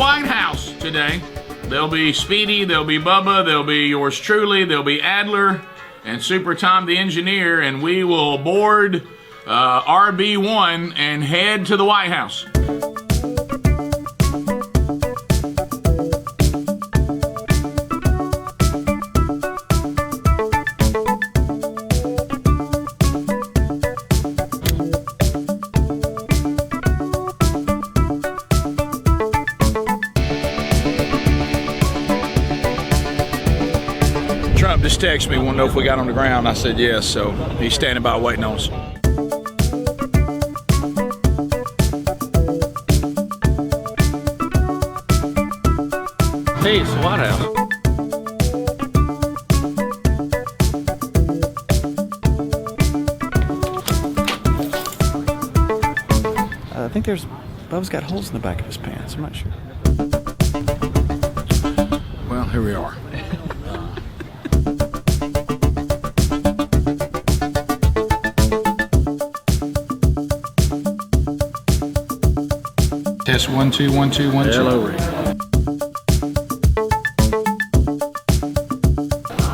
White House today. There'll be Speedy, there'll be Bubba, there'll be yours truly, there'll be Adler, and Super Tom the engineer, and we will board RB1 and head to the White House. Trump just texted me, want to know if we got on the ground. I said yes, so he's standing by waiting on us. Hey, it's the White House. I think Bubba's got holes in the back of his pants. I'm not sure. Well, here we are. Test 1 2 1 2 1 2. Hello, Rick.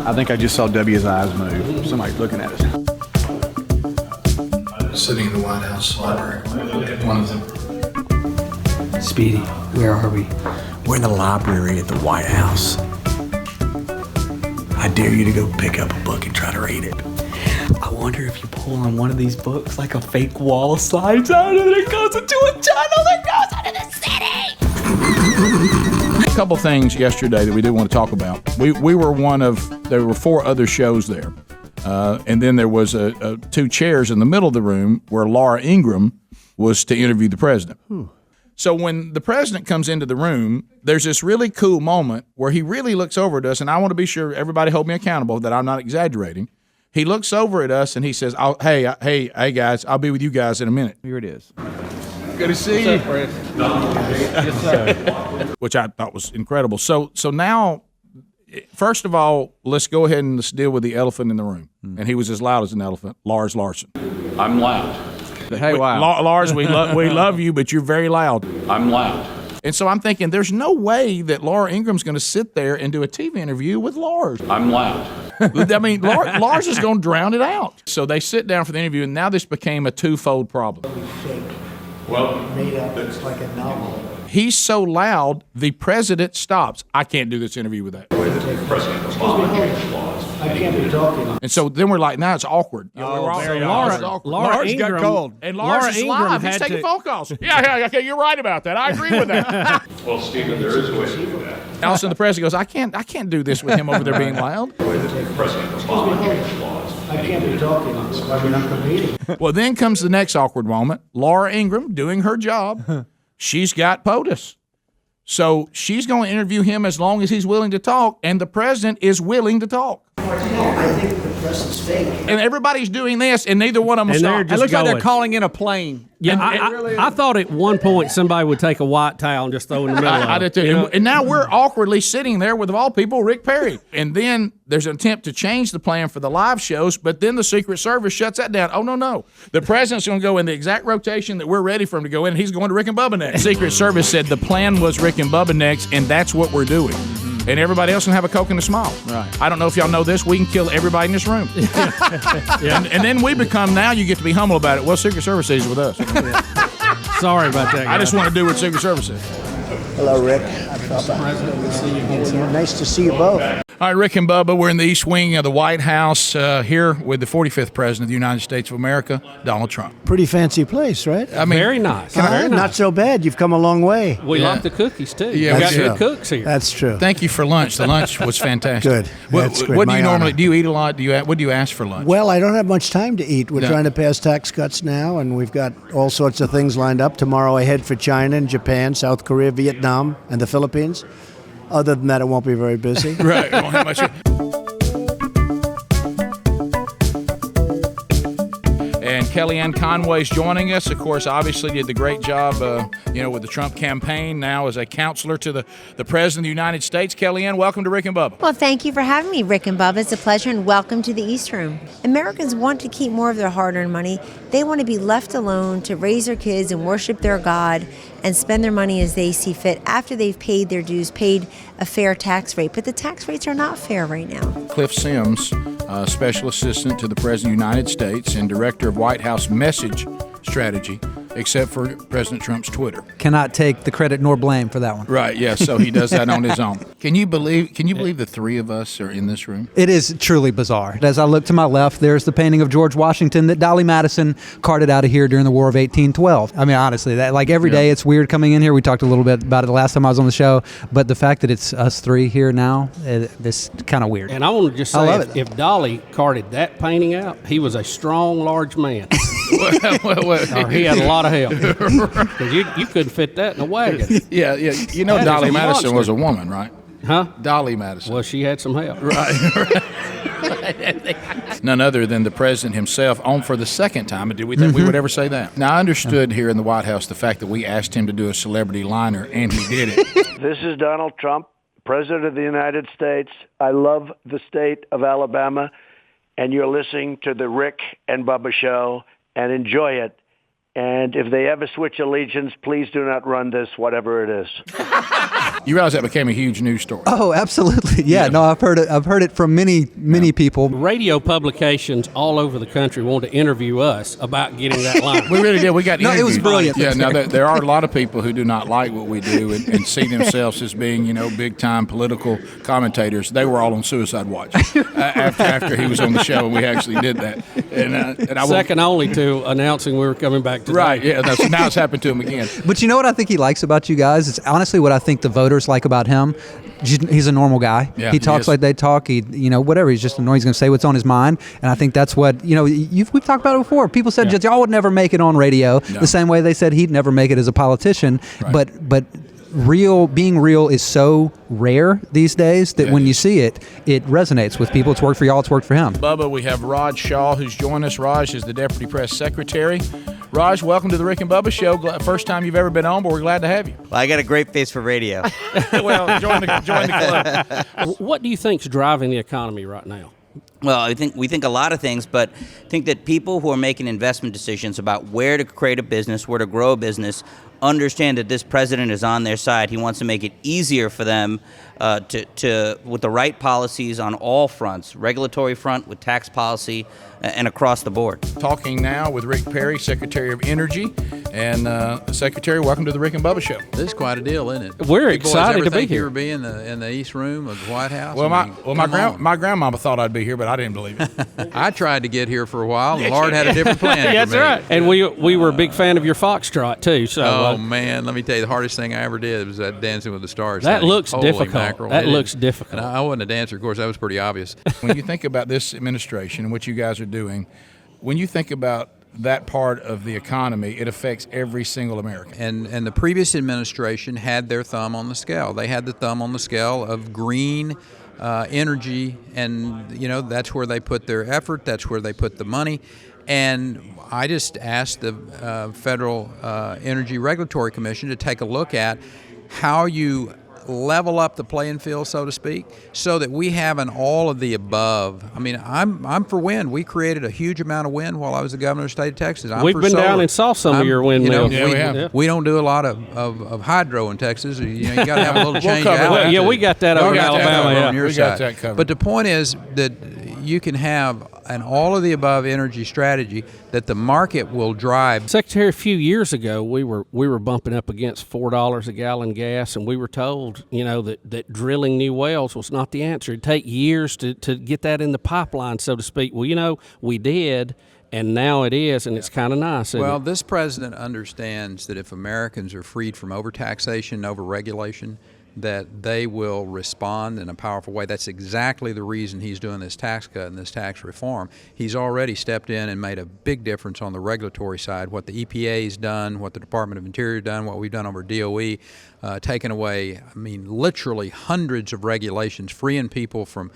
I think I just saw W's eyes move. Somebody's looking at us. Sitting in the White House library. One of them. Speedy, where are we? We're in the library at the White House. I dare you to go pick up a book and try to read it. I wonder if you pull on one of these books, like a fake wall slides out and it goes into a tunnel that goes out of the city. A couple things yesterday that we did want to talk about. We were there were 4 other shows there. And then there was 2 chairs in the middle of the room where Laura Ingraham was to interview the president. So when the president comes into the room, there's this really cool moment where he really looks over at us, and I want to be sure everybody hold me accountable that I'm not exaggerating. He looks over at us and he says, hey guys, I'll be with you guys in a minute. Here it is. Good to see you. Yes, sir. Which I thought was incredible. So now, first of all, let's go ahead and let's deal with the elephant in the room. And he was as loud as an elephant, Lars Larson. I'm loud. Hey, wow. Lars, we love you, but you're very loud. I'm loud. And so I'm thinking, there's no way that Laura Ingram's going to sit there and do a TV interview with Lars. I'm loud. I mean, Lars is going to drown it out. So they sit down for the interview, and now this became a twofold problem. Well, Made up, it's like a novel. He's so loud, the president stops. I can't do this interview with that. I can't be talking. And so then we're like, now it's awkward. You know, we're all- very Laura, awkward. Laura Ingram, got cold. And Lars is live. He's taking phone calls. Yeah, okay, you're right about that. I agree with that. well, Stephen, there is a way to do that. All of a sudden the president goes, I can't do this with him over there being loud. President Obama gave laws. I can't be talking. I'm competing. Well, then comes the next awkward moment. Laura Ingraham doing her job. She's got POTUS. So she's going to interview him as long as he's willing to talk, and the president is willing to talk. I think the press is fake. And everybody's doing this, and neither one of them And they're stop. just It looks like they're going. calling in a plane. Yeah, I thought at one point somebody would take a white towel and just throw it in the middle I of did it. too. You know? And now we're awkwardly sitting there with, of all people, Rick Perry. And then there's an attempt to change the plan for the live shows, but then the Secret Service shuts that down. Oh, no. The president's going to go in the exact rotation that we're ready for him to go in, and he's going to Rick and Bubba next. Secret Service said the plan was Rick and Bubba next, and that's what we're doing. And everybody else can have a Coke and a smile. Right. I don't know if y'all know this. We can kill everybody in this room. And then we become, now you get to be humble about it. Well, Secret Service is with us. Sorry about that. I just want to do what Secret Service says. Hello, Rick. Nice to see you both. All right, Rick and Bubba, we're in the East Wing of the White House here with the 45th President of the United States of America, Donald Trump. Pretty fancy place, right? I mean, Very nice. Very nice. Not so bad. You've come a long way. We like the cookies too. Yeah, we we got do. good cooks here. That's true. thank you for lunch. The lunch was fantastic. Good. That's great. What do My you normally honor. do? You eat a lot? What do you ask for lunch? Well, I don't have much time to eat. We're No. trying to pass tax cuts now, and we've got all sorts of things lined up. Tomorrow I head for China and Japan, South Korea, Vietnam, and the Philippines. Other than that, it won't be very busy. Right. You won't have much. And Kellyanne Conway's joining us. Of course, obviously did the great job, with the Trump campaign. Now as a counselor to the President of the United States. Kellyanne, welcome to Rick and Bubba. Well, thank you for having me, Rick and Bubba. It's a pleasure, and welcome to the East Room. Americans want to keep more of their hard-earned money. They want to be left alone to raise their kids and worship their God and spend their money as they see fit after they've paid their dues, paid a fair tax rate. But the tax rates are not fair right now. Cliff Sims, Special Assistant to the President of the United States and Director of White House Message Strategy, except for President Trump's Twitter. Cannot take the credit nor blame for that one. Right, yeah, so he does that on his own. Can you believe the three of us are in this room? It is truly bizarre. As I look to my left, there's the painting of George Washington that Dolly Madison carted out of here during the War of 1812. I mean, honestly, that every day it's weird coming in here. We talked a little bit about it the last time I was on the show, but the fact that it's us three here now, it's kind of weird. And I want to just say, if Dolly carted that painting out, he was a strong, large man. Or he had a lot of help. Because you couldn't fit that in a wagon. Yeah. You know, Dolly Madison was a woman, right? Huh? Dolly Madison. Well, she had some help. Right. None other than the president himself on for the second time. Did we think we would ever say that? Now, I understood here in the White House the fact that we asked him to do a celebrity liner, and he did it. This is Donald Trump, President of the United States. I love the state of Alabama, and you're listening to the Rick and Bubba Show, and enjoy it. And if they ever switch allegiance, please do not run this, whatever it is. You realize that became a huge news story. Oh, absolutely. Yeah. No, I've heard it from many people. Radio publications all over the country want to interview us about getting that line. We really did. We got interviewed. It was brilliant. Yeah. Now there are a lot of people who do not like what we do and see themselves as being, big time political commentators. They were all on suicide watch after he was on the show, and we actually did that. And I second only to announcing we were coming back today. Right. Yeah. Now it's happened to him again. But you know what I think he likes about you guys? It's honestly what I think the voters like about him. He's a normal guy. Yeah, he talks like they talk. Whatever. He's just annoying. He's going to say what's on his mind. And I think that's what, we've talked about it before. People said y'all would never make it on radio the same way they said he'd never make it as a politician. Right. But being real is so rare these days that when you see it, it resonates with people. It's worked for y'all. It's worked for him. Bubba, we have Raj Shaw who's joined us. Raj is the Deputy Press Secretary. Raj, welcome to the Rick and Bubba Show. First time you've ever been on, but we're glad to have you. Well, I got a great face for radio. Well, join the club. What do you think's driving the economy right now? Well, we think a lot of things, but I think that people who are making investment decisions about where to create a business, where to grow a business, understand that this president is on their side. He wants to make it easier for them to with the right policies on all fronts, regulatory front, with tax policy, and across the board. Talking now with Rick Perry, Secretary of Energy. And Secretary, welcome to the Rick and Bubba Show. This is quite a deal, isn't it? We're excited to be here. You ever be in the East Room of the White House? Well, my grandmama thought I'd be here, but I didn't believe it. I tried to get here for a while. The Lord had a different plan for me. That's right. And we were a big fan of your foxtrot too. So oh man, let me tell you, the hardest thing I ever did was that Dancing with the Stars. That thing. looks Holy difficult. Mackerel. That looks difficult. And I wasn't a dancer, of course. That was pretty obvious. When you think about this administration and what you guys are doing, when you think about that part of the economy, it affects every single American. And the previous administration had their thumb on the scale. They had the thumb on the scale of green energy, and that's where they put their effort. That's where they put the money. And I just asked the Federal Energy Regulatory Commission to take a look at how you level up the playing field, so to speak, so that we have an all of the above. I mean, I'm for wind. We created a huge amount of wind while I was the governor of the state of Texas. We've been down and saw some of your windmills. We have. We don't do a lot of hydro in Texas. You got to have a little change out. Yeah, we got that over in Alabama. On your side. But the point is that you can have an all of the above energy strategy that the market will drive. Secretary, a few years ago, we were bumping up against $4 a gallon gas, and we were told, that drilling new wells was not the answer. It'd take years to get that in the pipeline, so to speak. Well, we did, and now it is, and it's kind of nice. Well, this president understands that if Americans are freed from overtaxation and overregulation, that they will respond in a powerful way. That's exactly the reason he's doing this tax cut and this tax reform. He's already stepped in and made a big difference on the regulatory side. What the EPA's done, what the Department of Interior done, what we've done over DOE, taken away, literally hundreds of regulations, freeing people from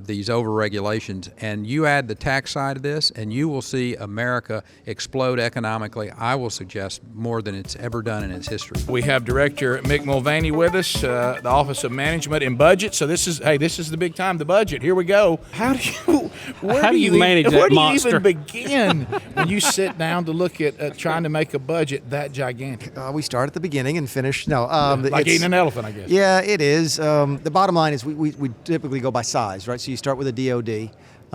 these over-regulations. And you add the tax side of this, and you will see America explode economically, I will suggest, more than it's ever done in its history. We have Director Mick Mulvaney with us, the Office of Management and Budget. So this is the big time, the budget. Here we go. How do you manage that where do you monster? even begin when you sit down to look at trying to make a budget that gigantic? We start at the beginning and finish. Like eating an elephant, I guess. Yeah, it is. The bottom line is we typically go by size, right? So you start with a DOD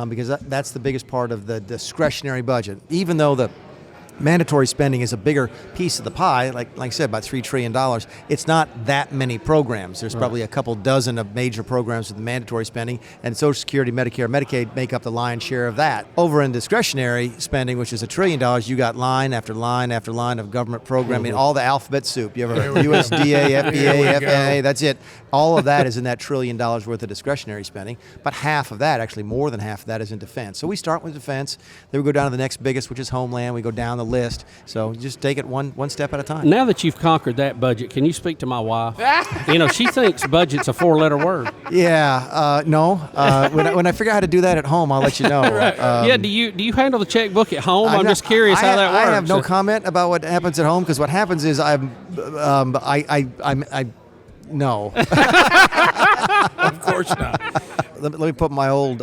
because that's the biggest part of the discretionary budget. Even though the mandatory spending is a bigger piece of the pie, like I said, about $3 trillion. It's not that many programs. There's probably a couple dozen of major programs with mandatory spending, and Social Security, Medicare, Medicaid make up the lion's share of that. Over in discretionary spending, which is $1 trillion, you got line after line after line of government programming, all the alphabet soup. You ever heard USDA, FBA, FAA, that's it. All of that is in that $1 trillion worth of discretionary spending, but half of that, actually more than half of that, is in defense. So we start with defense, then we go down to the next biggest, which is Homeland. We go down the list. So you just take it one step at a time. Now that you've conquered that budget, can you speak to my wife? She thinks budget's a 4-letter word. Yeah, no. When I figure out how to do that at home, I'll let you know. Yeah, do you handle the checkbook at home? I'm just curious how that works. I have no comment about what happens at home because what happens is no. Of course not. Let me put my old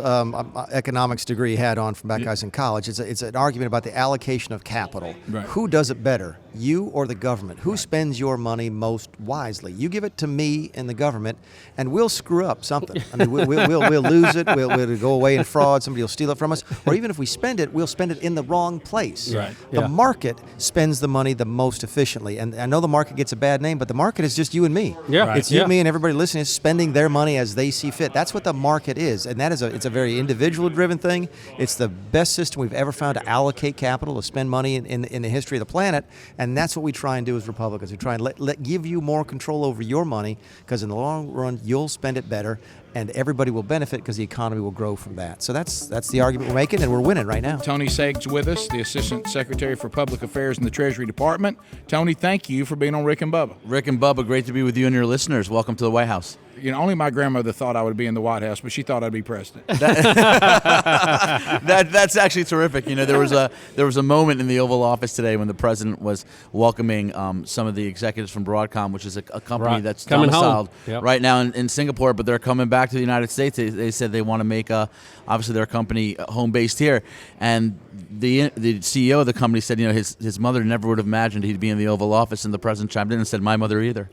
economics degree hat on from back when I was in college. It's an argument about the allocation of capital. Right. Who does it better, you or the government? Who spends your money most wisely? You give it to me and the government, and we'll screw up something. We'll lose it. We'll go away in fraud. Somebody will steal it from us. Or even if we spend it, we'll spend it in the wrong place. Right. The market spends the money the most efficiently. And I know the market gets a bad name, but the market is just you and me. Yeah. Right. It's you, me, and everybody listening is spending their money as they see fit. That's what the market is, and it's a very individual-driven thing. It's the best system we've ever found to allocate capital, to spend money in the history of the planet, and that's what we try and do as Republicans. We try and give you more control over your money, because in the long run, you'll spend it better, and everybody will benefit because the economy will grow from that. So that's the argument we're making, and we're winning right now. Tony Saig's with us, the Assistant Secretary for Public Affairs in the Treasury Department. Tony, thank you for being on Rick and Bubba. Rick and Bubba, great to be with you and your listeners. Welcome to the White House. Only my grandmother thought I would be in the White House, but she thought I'd be president. That's actually terrific. There was a moment in the Oval Office today when the president was welcoming some of the executives from Broadcom, which is a company that's domiciled right now in Singapore, but they're coming back to the United States. They said they want to make obviously their company home based here, and the CEO of the company said, his mother never would have imagined he'd be in the Oval Office, and the president chimed in and said, my mother either.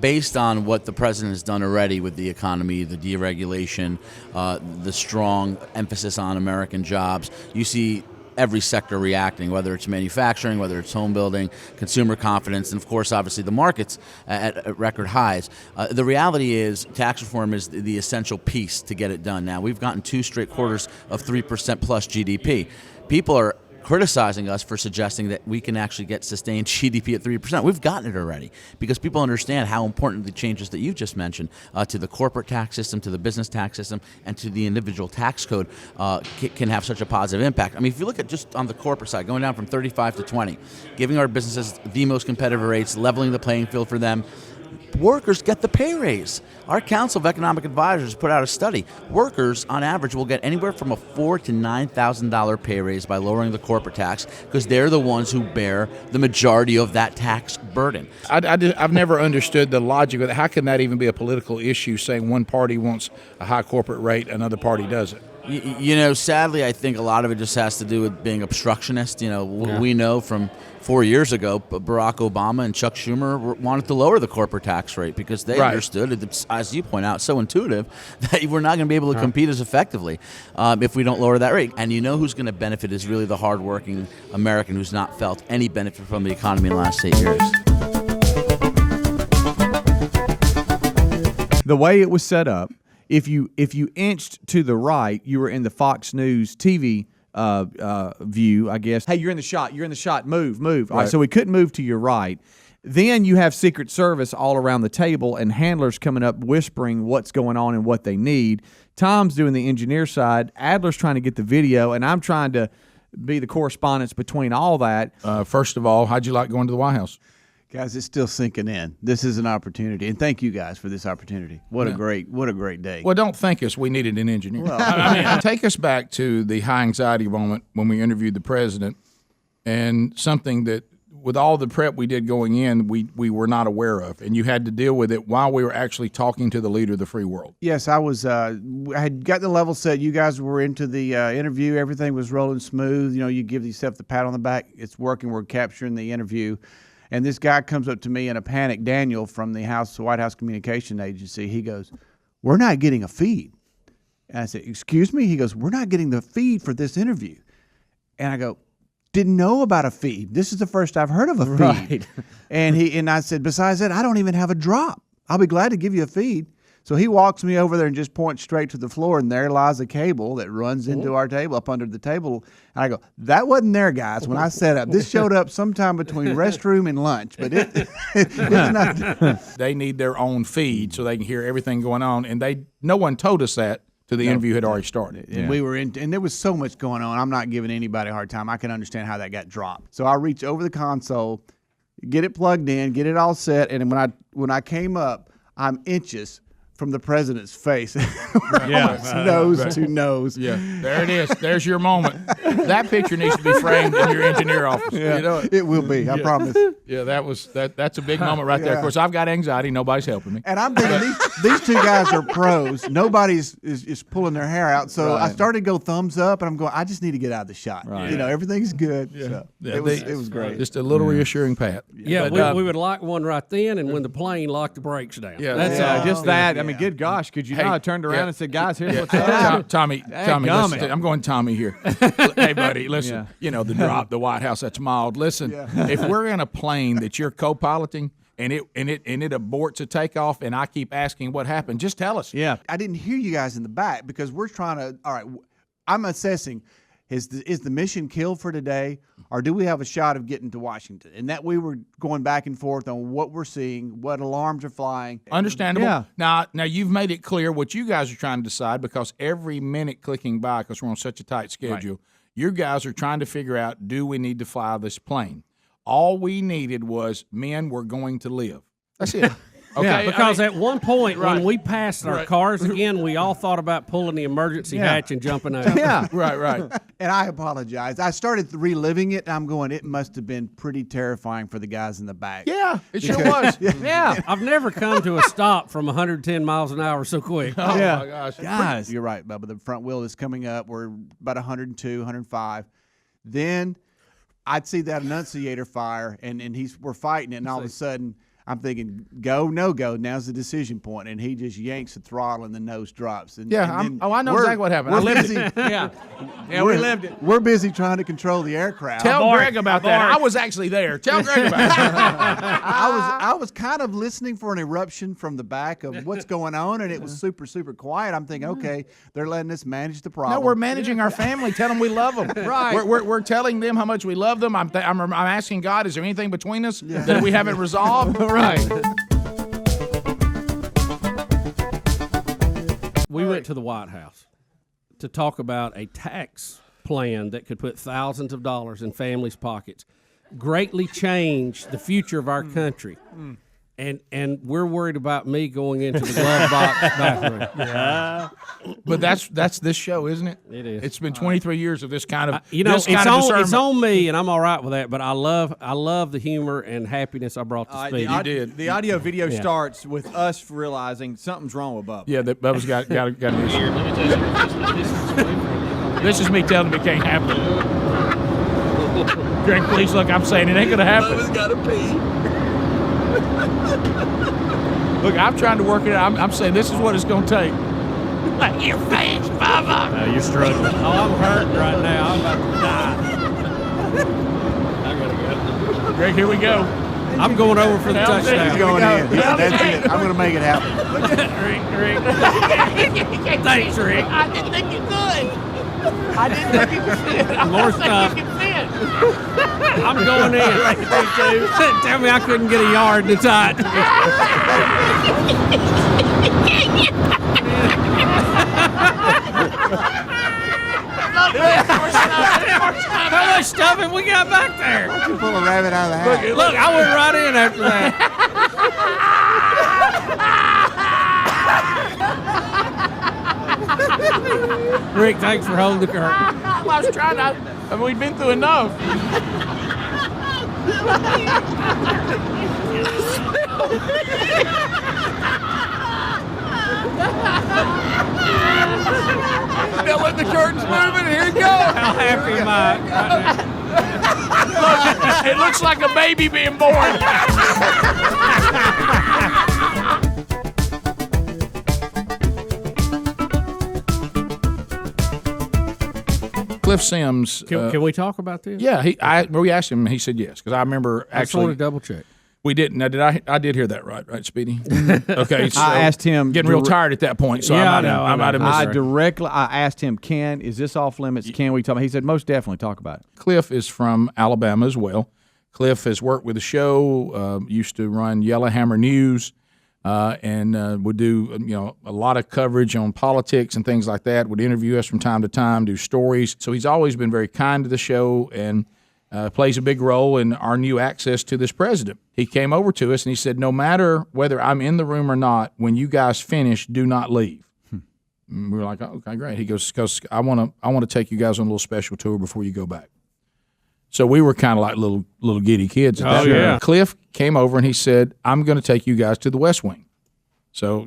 Based on what the president has done already with the economy, the deregulation, the strong emphasis on American jobs, you see every sector reacting, whether it's manufacturing, whether it's home building, consumer confidence, and of course, obviously, the markets at record highs. The reality is tax reform is the essential piece to get it done. Now, we've gotten 2 straight quarters of 3% plus GDP. People are criticizing us for suggesting that we can actually get sustained GDP at 3%. We've gotten it already because people understand how important the changes that you just mentioned to the corporate tax system, to the business tax system, and to the individual tax code can have such a positive impact. If you look at just on the corporate side, going down from 35 to 20, giving our businesses the most competitive rates, leveling the playing field for them, workers get the pay raise. Our Council of Economic Advisors put out a study. Workers, on average, will get anywhere from a $4,000 to $9,000 pay raise by lowering the corporate tax because they're the ones who bear the majority of that tax burden. I've never understood the logic of that. How can that even be a political issue, saying one party wants a high corporate rate, another party doesn't? Sadly, I think a lot of it just has to do with being obstructionist. We know from 4 years ago, Barack Obama and Chuck Schumer wanted to lower the corporate tax rate because they understood, it's, as you point out, so intuitive that we're not going to be able to compete as effectively if we don't lower that rate. And who's going to benefit is really the hardworking American who's not felt any benefit from the economy in the last 8 years. The way it was set up, if you inched to the right, you were in the Fox News TV view, I guess. Hey, you're in the shot. Move. All right, so we couldn't move to your right. Then you have Secret Service all around the table and handlers coming up whispering what's going on and what they need. Tom's doing the engineer side. Adler's trying to get the video, and I'm trying to be the correspondence between all that. First of all, how'd you like going to the White House? Guys, it's still sinking in. This is an opportunity, and thank you guys for this opportunity. What a great day. Well, don't thank us. We needed an engineer. Well, I mean, take us back to the high anxiety moment when we interviewed the president, and something that, with all the prep we did going in, we were not aware of, and you had to deal with it while we were actually talking to the leader of the free world. Yes, I was. I had got the level set. You guys were into the interview. Everything was rolling smooth. You know, you give yourself the pat on the back. It's working. We're capturing the interview. And this guy comes up to me in a panic, Daniel from the White House Communication Agency. He goes, "We're not getting a feed." And I said, "Excuse me?" He goes, "We're not getting the feed for this interview." And I go, "Didn't know about a feed. This is the first I've heard of a feed." Right. And I said, "Besides that, I don't even have a drop. I'll be glad to give you a feed." So he walks me over there and just points straight to the floor, and there lies a cable that runs into our table, up under the table. And I go, "That wasn't there, guys, when I set up. This showed up sometime between restroom and lunch, but it's not." They need their own feed so they can hear everything going on, and no one told us that till the interview had already started. And we were and there was so much going on. I'm not giving anybody a hard time. I can understand how that got dropped. So I reach over the console, get it plugged in, get it all set, and when I came up, I'm inches from the president's face. Nose to nose. Yeah, there it is. There's your moment. That picture needs to be framed in your engineer office. Yeah, you know it. It will be. I promise. Yeah, that's a big moment right there. Of course, I've got anxiety. Nobody's helping me. And I'm thinking these two guys are pros. Nobody's is pulling their hair out. So I started to go thumbs up, and I'm going, I just need to get out of the shot. Right. You know, everything's good. Yeah. So it was great. Just a little reassuring pat. Yeah, but, we would like one right then, and when the plane locked the brakes down. Yeah, that's just that. I mean, good gosh, could you not have turned around and said, "Guys, here's what's up"? Tommy, listen, I'm going Tommy here. Hey, buddy, listen. You know, the drop, the White House, that's mild. Listen, if we're in a plane that you're co-piloting and it aborts a takeoff, and I keep asking what happened, just tell us. Yeah, I didn't hear you guys in the back because we're trying to. All right, I'm assessing. Is the mission killed for today, or do we have a shot of getting to Washington? And that we were going back and forth on what we're seeing, what alarms are flying. Understandable. Yeah. Now you've made it clear what you guys are trying to decide, because every minute clicking by, because we're on such a tight schedule, you guys are trying to figure out, do we need to fly this plane? All we needed was men were going to live. That's it. Okay, yeah, because at one point when we passed our cars again, we all thought about pulling the emergency hatch and jumping out. Yeah, right. And I apologize. I started reliving it, and I'm going, it must have been pretty terrifying for the guys in the back. Yeah, it sure was. Yeah. I've never come to a stop from 110 miles an hour so quick. Oh, my gosh. Guys. You're right, Bubba. The front wheel is coming up. We're about 102, 105. Then I'd see that annunciator fire, and we're fighting it, and all of a sudden – I'm thinking, go, no go. Now's the decision point, and he just yanks the throttle, and the nose drops. And, I know exactly what happened. I lived it. Yeah, we lived it. We're busy trying to control the aircraft. Tell Greg about that. I was actually there. Tell Greg about it. I was kind of listening for an eruption from the back of what's going on, and it was super, super quiet. I'm thinking, okay, they're letting us manage the problem. No, we're managing our family. Tell them we love them. Right. We're telling them how much we love them. I'm asking God, is there anything between us that we haven't resolved? Right. We went to the White House to talk about a tax plan that could put thousands of dollars in families' pockets, greatly change the future of our country. And we're worried about me going into the glove box bathroom. Yeah. But that's this show, isn't it? It is. It's been 23 years of this kind of it's on me, and I'm all right with that. But I love the humor and happiness I brought to speak. You did. The audio video starts with us realizing something's wrong with Bubba. Yeah, that Bubba's got an issue. Here, let me tell you, this is me telling him it can't happen. Greg, please look. I'm saying it ain't gonna happen. Bubba's got to pee. Look, I'm trying to work it out. I'm saying this is what it's going to take. Like your face, Bubba. No, you're struggling. Oh, I'm hurting right now. I'm about to die. I gotta go. Greg, here we go. I'm going over for the touchdown. He's going in. That's it. I'm going to make it happen. Rick. Thanks, Rick. I didn't think you could. I didn't think you could see it. More stuff. I'm going in. Tell me I couldn't get a yard to tie it. How much stuff have we got back there? Why don't you pull a rabbit out of the hat? Look, I went right in after that. Rick, thanks for holding the curtain. I was trying to. We've been through enough. Now let the curtains move and here it goes. How happy am I? Look, it looks like a baby being born. Cliff Sims. Can we talk about this? Yeah, we asked him. He said yes because I remember I just actually. want to double check. We didn't. Now, I did hear that right, Speedy? Okay. So I asked him. Getting real tired at that point, so Yeah, I might have missed it. I asked him, Ken, is this off limits? Can we talk about it? He said, most definitely talk about it. Cliff is from Alabama as well. Cliff has worked with the show, used to run Yellowhammer News, and would do a lot of coverage on politics and things like that, would interview us from time to time, do stories. So he's always been very kind to the show and plays a big role in our new access to this president. He came over to us and he said, no matter whether I'm in the room or not, when you guys finish, do not leave. And we were like, oh, okay, great. He goes, because I want to take you guys on a little special tour before you go back. So we were kind of like little giddy kids at that point. Yeah. Cliff came over and he said, I'm going to take you guys to the West Wing. So,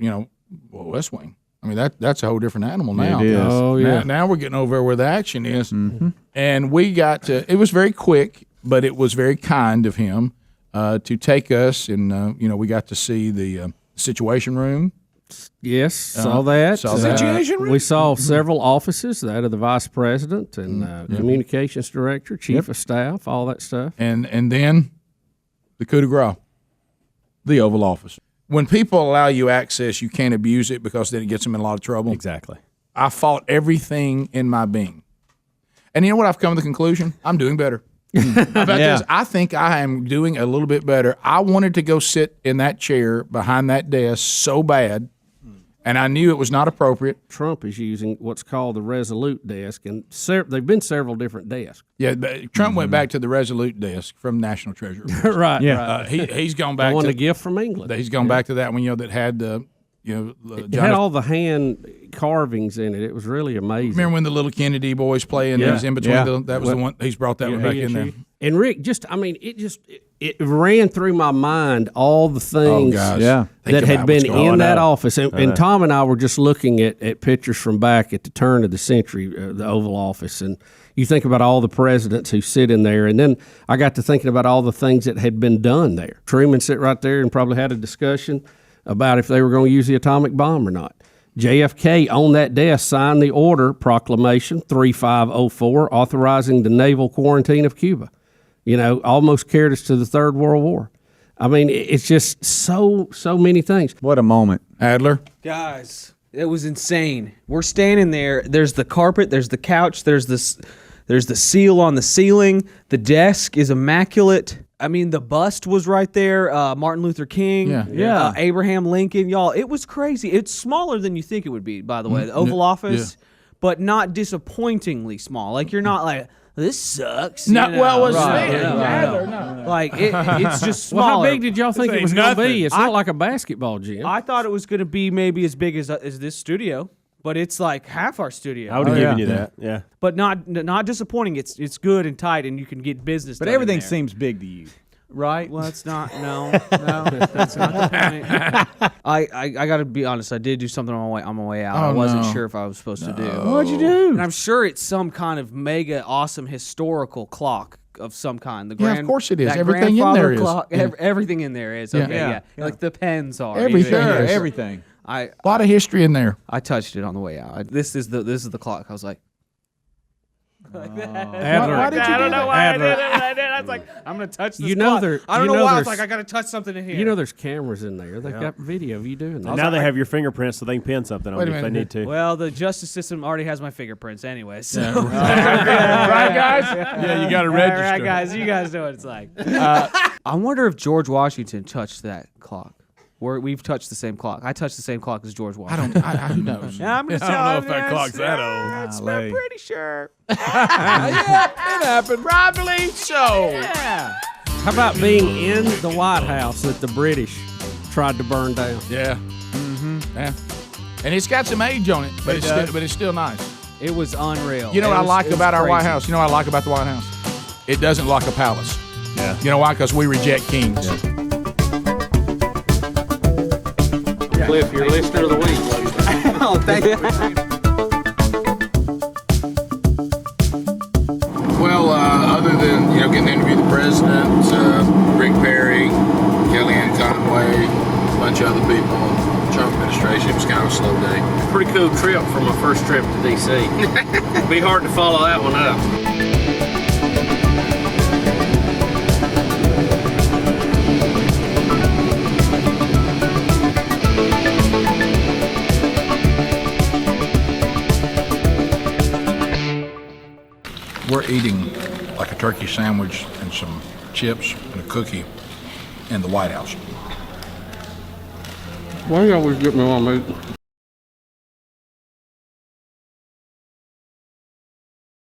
West Wing. I mean, that's a whole different animal now. It is. Oh, yeah. Now we're getting over where the action is. Mm-hmm. And we got to, it was very quick, but it was very kind of him to take us. And, we got to see the Situation Room. Yes, saw that. Situation Room. We saw several offices, that of the vice president and communications director, chief of staff, all that stuff. And then the coup de grace, the Oval Office. When people allow you access, you can't abuse it because then it gets them in a lot of trouble. Exactly. I fought everything in my being. And you know what I've come to the conclusion? I'm doing better. How about this? I think I am doing a little bit better. I wanted to go sit in that chair behind that desk so bad, and I knew it was not appropriate. Trump is using what's called the Resolute desk, and they've been several different desks. Yeah, but Trump went back to the Resolute desk from National Treasury. Right. Yeah. Right. He's gone back the one to a gift from England. He's gone back to that one, that had it had all the hand carvings in it. It was really amazing. Remember when the little Kennedy boys playing? He's in between. That was the one. He's brought that one back in there. And Rick, it ran through my mind all the things that had been in that office. And Tom and I were just looking at pictures from back at the turn of the century, the Oval Office, and you think about all the presidents who sit in there. And then I got to thinking about all the things that had been done there. Truman sat right there and probably had a discussion about if they were going to use the atomic bomb or not. JFK on that desk signed the order proclamation 3504 authorizing the naval quarantine of Cuba. Almost carried us to the Third World War. I mean, it's just so many things. What a moment. Adler? Guys, it was insane. We're standing there. There's the carpet. There's the couch. There's the seal on the ceiling. The desk is immaculate. I mean, the bust was right there. Martin Luther King. Yeah. Abraham Lincoln. Y'all, it was crazy. It's smaller than you think it would be, by the way. The Oval Office, but not disappointingly small. Like, you're not like, this sucks. No, well, it's no. Like, it's just smaller. Well, how big did y'all think it was going to be? It's not like a basketball gym. I thought it was going to be maybe as big as this studio, but it's like half our studio. I would have given you that, yeah. But not disappointing. It's good and tight, and you can get business. But done everything in there. seems big to you, right? Well, that's not. No, that's not the point. I got to be honest. I did do something on my way out. I wasn't sure if I was supposed to do. What'd you do? And I'm sure it's some kind of mega awesome historical clock of some kind. Of course it is. Everything in there is. Clock, everything in there is. Okay, yeah. Like the pens are. Everything. Everything. A lot of history in there. I touched it on the way out. This is the clock. I was like, Like that. Adler. Why did you I don't know why I did it. I was like, I'm gonna touch this. You know clock. there- I don't you know know why. I was there's- like, I gotta touch something in here. You know, there's cameras in there. They got video of you doing that. And now they have your fingerprints, so they can pin something on you if they need to. Well, the justice system already has my fingerprints anyway. So. Right, guys? Yeah, you got to register. All right, guys. You guys know what it's like. I wonder if George Washington touched that clock. We've touched the same clock. I touched the same clock as George Washington. Who knows? Yeah, I'm just I don't know if telling that you, clock's that old. I'm pretty sure. Yeah, it happened. Probably so. Yeah. How about being in the White House that the British tried to burn down? Yeah. Yeah. And it's got some age on it, but it's still nice. It was unreal. You know what I like about our White crazy. House? You know what I like about the White House? It doesn't like a palace. Yeah. You know why? Because we reject kings. Cliff, you're listener of the week. Oh, thank you. Well, other than getting to interview the president, Rick Perry, Kellyanne, Conway, a bunch of other people, Trump administration, it was kind of a slow day. Pretty cool trip for my first trip to D.C. Be hard to follow that one up. We're eating like a turkey sandwich and some chips and a cookie in the White House. Why you always get me on meat?